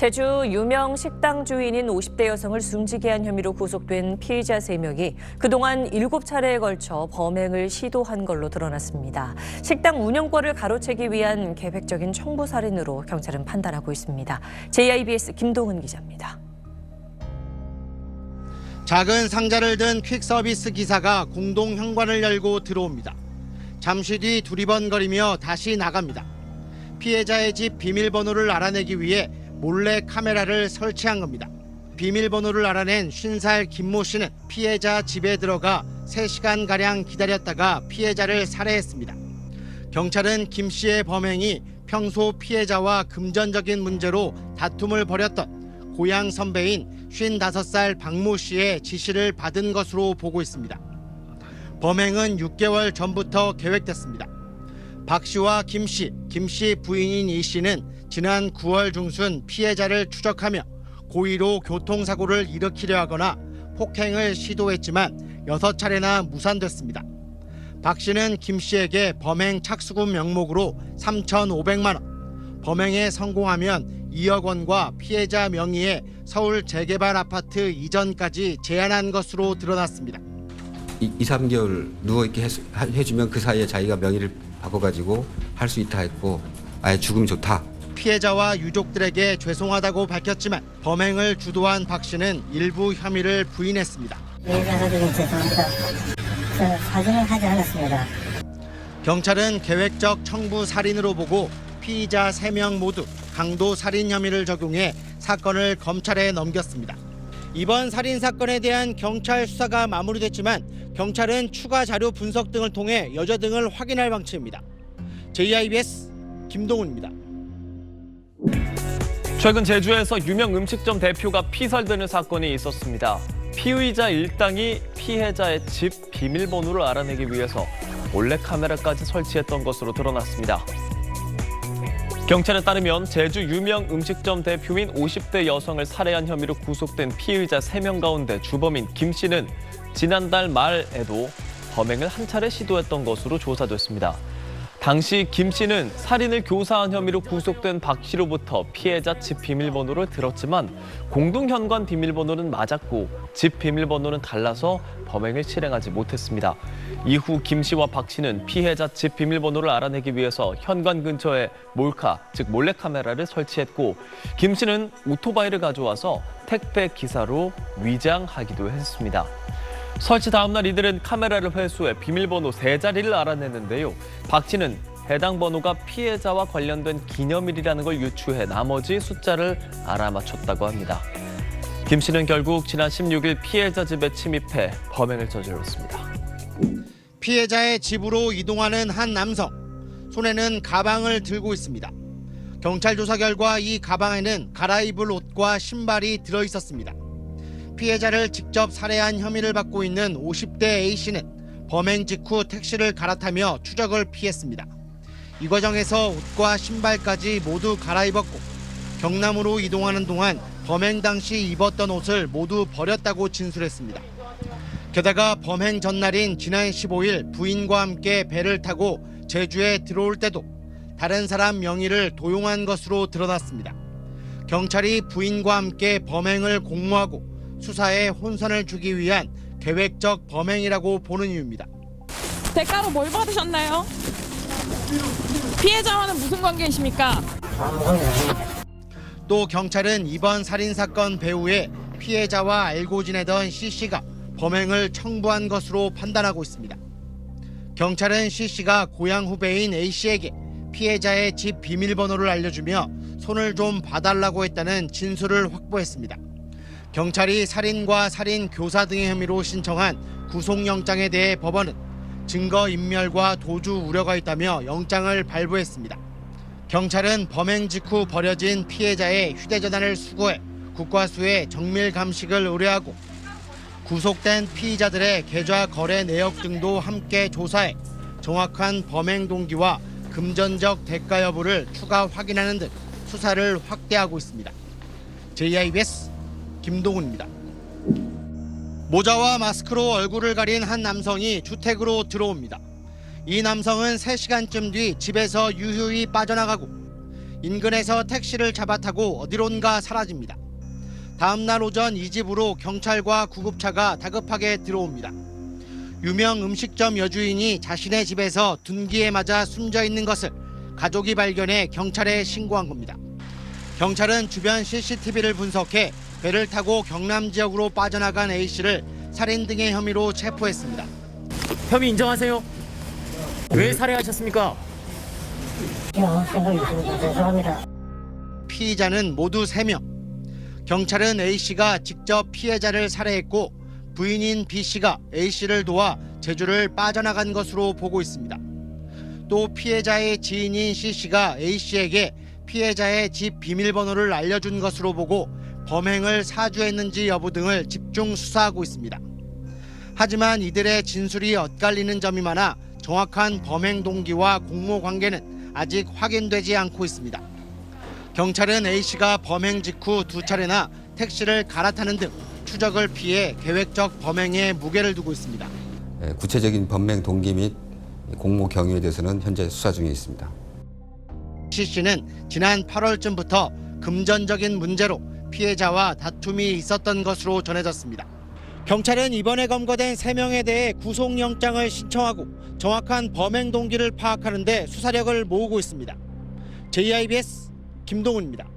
제주 유명 식당 주인인 50대 여성을 숨지게 한 혐의로 구속된 피의자 3명이 그동안 7차례에 걸쳐 범행을 시도한 걸로 드러났습니다. 식당 운영권을 가로채기 위한 계획적인 청부살인으로 경찰은 판단하고 있습니다. JIBS 김동은 기자입니다. 작은 상자를 든 퀵서비스 기사가 공동 현관을 열고 들어옵니다. 잠시 뒤 두리번거리며 다시 나갑니다. 피해자의 집 비밀번호를 알아내기 위해 몰래 카메라를 설치한 겁니다. 비밀번호를 알아낸 50살 김모 씨는 피해자 집에 들어가 3시간가량 기다렸다가 피해자를 살해했습니다. 경찰은 김 씨의 범행이 평소 피해자와 금전적인 문제로 다툼을 벌였던 고향 선배인 55살 박모 씨의 지시를 받은 것으로 보고 있습니다. 범행은 6개월 전부터 계획됐습니다. 박 씨와 김 씨, 김 씨 부인인 이 씨는 지난 9월 중순 피해자를 추적하며 고의로 교통사고를 일으키려 하거나 폭행을 시도했지만 6차례나 무산됐습니다. 박 씨는 김 씨에게 범행 착수금 명목으로 3,500만 원, 범행에 성공하면 2억 원과 피해자 명의의 서울 재개발 아파트 이전까지 제안한 것으로 드러났습니다. 2-3개월 누워있게 해주면 그 사이에 자기가 명의를 바꿔가지고 할 수 있다 했고 아예 죽음이 좋다. 피해자와 유족들에게 죄송하다고 밝혔지만 범행을 주도한 박 씨는 일부 혐의를 부인했습니다. 얘기해서 죄송합니다. 저 사진을 하지 않았습니다. 경찰은 계획적 청부 살인으로 보고 피의자 3명 모두 강도 살인 혐의를 적용해 사건을 검찰에 넘겼습니다. 이번 살인 사건에 대한 경찰 수사가 마무리됐지만 경찰은 추가 자료 분석 등을 통해 여죄 등을 확인할 방침입니다. JIBS 김동훈입니다. 최근 제주에서 유명 음식점 대표가 피살되는 사건이 있었습니다. 피의자 일당이 피해자의 집 비밀번호를 알아내기 위해서 몰래카메라까지 설치했던 것으로 드러났습니다. 경찰에 따르면 제주 유명 음식점 대표인 50대 여성을 살해한 혐의로 구속된 피의자 3명 가운데 주범인 김 씨는 지난달 말에도 범행을 한 차례 시도했던 것으로 조사됐습니다. 당시 김 씨는 살인을 교사한 혐의로 구속된 박 씨로부터 피해자 집 비밀번호를 들었지만 공동 현관 비밀번호는 맞았고 집 비밀번호는 달라서 범행을 실행하지 못했습니다. 이후 김 씨와 박 씨는 피해자 집 비밀번호를 알아내기 위해서 현관 근처에 몰카, 즉 몰래카메라를 설치했고 김 씨는 오토바이를 가져와서 택배 기사로 위장하기도 했습니다. 설치 다음 날 이들은 카메라를 회수해 비밀번호 3자리를 알아냈는데요. 박 씨는 해당 번호가 피해자와 관련된 기념일이라는 걸 유추해 나머지 숫자를 알아맞혔다고 합니다. 김 씨는 결국 지난 16일 피해자 집에 침입해 범행을 저질렀습니다. 피해자의 집으로 이동하는 한 남성, 손에는 가방을 들고 있습니다. 경찰 조사 결과 이 가방에는 갈아입을 옷과 신발이 들어있었습니다. 피해자를 직접 살해한 혐의를 받고 있는 50대 A씨는 범행 직후 택시를 갈아타며 추적을 피했습니다. 이 과정에서 옷과 신발까지 모두 갈아입었고 경남으로 이동하는 동안 범행 당시 입었던 옷을 모두 버렸다고 진술했습니다. 게다가 범행 전날인 지난 15일 부인과 함께 배를 타고 제주에 들어올 때도 다른 사람 명의를 도용한 것으로 드러났습니다. 경찰이 부인과 함께 범행을 공모하고 수사에 혼선을 주기 위한 계획적 범행이라고 보는 이유입니다. 대가로 뭘 받으셨나요? 피해자와는 무슨 관계이십니까? 또 경찰은 이번 살인사건 배후에 피해자와 알고 지내던 C씨가 범행을 청부한 것으로 판단하고 있습니다. 경찰은 C씨가 고향 후배인 A씨에게 피해자의 집 비밀번호를 알려주며 손을 좀 봐달라고 했다는 진술을 확보했습니다. 경찰이 살인과 살인 교사 등의 혐의로 신청한 구속영장에 대해 법원은 증거인멸과 도주 우려가 있다며 영장을 발부했습니다. 경찰은 범행 직후 버려진 피해자의 휴대전화를 수거해 국과수에 정밀 감식을 의뢰하고 구속된 피의자들의 계좌 거래 내역 등도 함께 조사해 정확한 범행 동기와 금전적 대가 여부를 추가 확인하는 등 수사를 확대하고 있습니다. JIBS 김동훈입니다. 모자와 마스크로 얼굴을 가린 한 남성이 주택으로 들어옵니다. 이 남성은 3시간쯤 뒤 집에서 유유히 빠져나가고 인근에서 택시를 잡아타고 어디론가 사라집니다. 다음 날 오전 이 집으로 경찰과 구급차가 다급하게 들어옵니다. 유명 음식점 여주인이 자신의 집에서 둔기에 맞아 숨져 있는 것을 가족이 발견해 경찰에 신고한 겁니다. 경찰은 주변 CCTV를 분석해 배를 타고 경남 지역으로 빠져나간 A씨를 살인 등의 혐의로 체포했습니다. 혐의 인정하세요? 왜 살해하셨습니까? 아무 생각이 없습니다. 죄송합니다. 피의자는 모두 3명. 경찰은 A씨가 직접 피해자를 살해했고 부인인 B씨가 A씨를 도와 제주를 빠져나간 것으로 보고 있습니다. 또 피해자의 지인인 C씨가 A씨에게 피해자의 집 비밀번호를 알려준 것으로 보고 범행을 사주했는지 여부 등을 집중 수사하고 있습니다. 하지만 이들의 진술이 엇갈리는 점이 많아 정확한 범행 동기와 공모 관계는 아직 확인되지 않고 있습니다. 경찰은 A씨가 범행 직후 2차례나 택시를 갈아타는 등 추적을 피해 계획적 범행에 무게를 두고 있습니다. 구체적인 범행 동기 및 공모 경위에 대해서는 현재 수사 중에 있습니다. C씨는 지난 8월쯤부터 금전적인 문제로 피해자와 다툼이 있었던 것으로 전해졌습니다. 경찰은 이번에 검거된 3명에 대해 구속영장을 신청하고 정확한 범행 동기를 파악하는 데 수사력을 모으고 있습니다. JIBS 김동훈입니다.